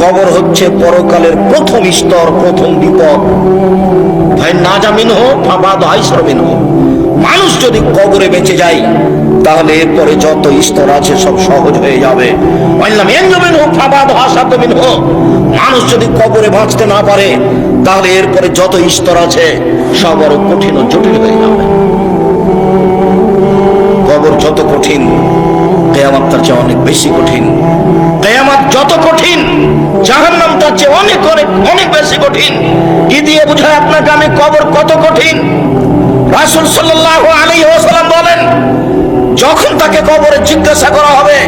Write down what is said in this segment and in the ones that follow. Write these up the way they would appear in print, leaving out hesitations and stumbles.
কবর হচ্ছে পরকালের প্রথম স্তর, প্রথম বিপদ। ভাই না জামিন হোক ফাবাদ আইসরমিন হোক। মানুষ যদি কবরে বেঁচে যায় তাহলে এরপরে যত স্তর আছে সব সহজ হয়ে যাবে। মানুষ যদি কবরে বাঁচতে না পারে তাহলে এরপরে যত স্তর আছে সব আরো কঠিন ও জটিল হয়ে যাবে। কবর যত কঠিন কিয়ামত তার চেয়ে অনেক বেশি কঠিন। কিয়ামত যত কঠিন জাহান্নাম তার চেয়ে অনেক অনেক অনেক বেশি কঠিন। কি দিয়ে বুঝায় আপনাকে আমি কবর কত কঠিন? রাসূল সাল্লাল্লাহু আলাইহি ওয়াসাল্লাম বলেন, যখন তাকে কবরে জিজ্ঞাসা করা হবে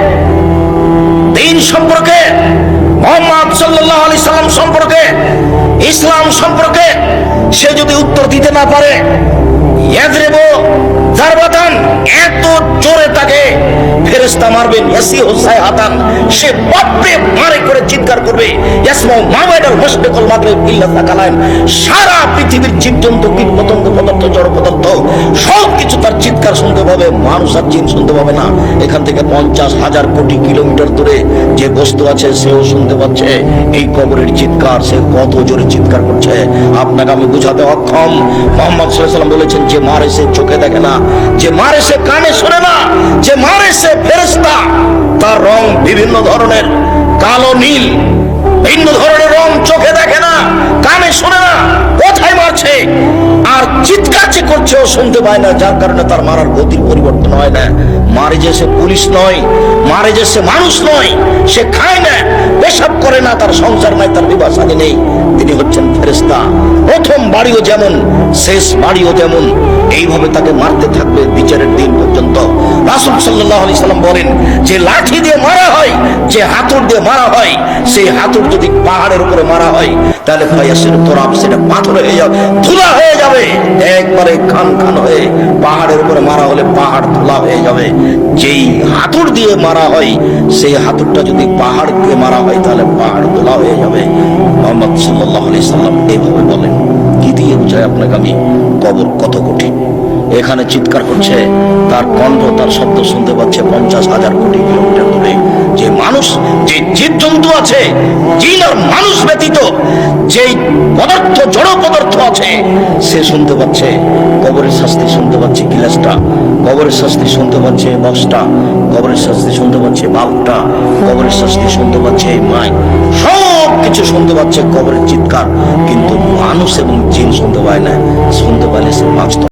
দ্বীন সম্পর্কে, মুহাম্মদ সাল্লাল্লাহু আলাইহি সাল্লাম সম্পর্কে, ইসলাম সম্পর্কে সে যদি উত্তর দিতে না পারে, ইয়াদরিবু জারবাতান, এত জোরে তাকে ফেরেশতা মারবেন, ইয়াসিহু সাইহাতান, সে বাপরে মারে করে চিৎকার করবে, ইয়াসমাউ মাওয়াইদাল মাশরিকুল মাগরিব ইল্লা তাকালাম, সারা পৃথিবীর জীবজন্তু কীটপতঙ্গ পদার্থ জড় পদার্থ সব কিছু তার চিৎকার শুনতে পাবে, মানুষ আর জিন শুনতে পাবে না। এখান থেকে 50,000 কোটি কিলোমিটার দূরে যে বস্তু আছে সেও শুনতে পাচ্ছে এই কবরের চিৎকার। সে কত জোরে চিৎকার করছে আপনাকে আমি বুঝাতে অক্ষম। মুহাম্মদ সাল্লাল্লাহু আলাইহি ওয়াসাল্লাম বলেছেন, যে মারে সে চোখে দেখে না, যে মারে সে কানে শোনে না, যে মারে সে ফেরেশতা, তার রং বিভিন্ন ধরনের, কালো নীল, ভিন্ন ধরনের রং, চোখে দেখে না, কানে শোনে না, কোথায় মারছে আর চিৎকার যে করছে ও শুনতে পায় না, যার কারণে তার মারার গতির পরিবর্তন হয় না। মারে যে সে পুলিশ নয়, মারে যে সে মানুষ নয়, সে খায় না, পেশাব করে না, তার সংসার নাই, তার বিবাহ শাদী নেই, তিনি হচ্ছেন ফেরেশতা। প্রথম বাড়িও যেমন শেষ বাড়িও তেমন, এইভাবে তাকে মারতে থাকবে বিচারের দিন পর্যন্ত। রাসূল সাল্লাল্লাহু আলাইহি সাল্লাম বলেন, যে লাঠি দিয়ে মারা হয়, যে হাতুড় দিয়ে মারা হয়, সেই হাতুড় যদি পাহাড়ের উপরে মারা হয় তাহলে ফায়াসির তোরাব, সেটা পাথর হয়ে যাবে, ধুলা হয়ে যাবে, একবারে খান খান হয়ে। পাহাড়ের উপরে মারা হলে পাহাড় ধুলা হয়ে যাবে। যেই হাতুড় দিয়ে মারা হয় সেই হাতুড়টা যদি পাহাড় দিয়ে মারা হয় তাহলে পাহাড় ধুলা হয়ে যাবে। মুহাম্মদ সাল্লাল্লাহু আলাইহি সাল্লাম এইভাবে বলেন। কি দিয়ে বুঝায় আপনাকে আমি কবর কত কঠিন? এখানে চিৎকার করছে, তার কণ্ঠ, তার শব্দ শুনতে পাচ্ছে 50,000 কোটি কিলোমিটার দূরে। যে মানুষ, যে জীবজন্তু আছে, জিন আর মানুষ ব্যতীত যেই পদার্থ, জড় পদার্থ আছে, সে শুনতে পাচ্ছে। কবরের শাস্তি শুনতে পাচ্ছে গিলাসটা, কবরের শাস্তি শুনতে পাচ্ছে বক্সটা, কবরের শাস্তি শুনতে পাচ্ছে বাল্বটা, কবরের শাস্তি শুনতে পাচ্ছে এই মাইক, সব কিছু শুনতে পাচ্ছে কবরের চিৎকার। কিন্তু মানুষ এবং জিন শুনতে পায় না। শুনতে পাইলে সে বাঁচত।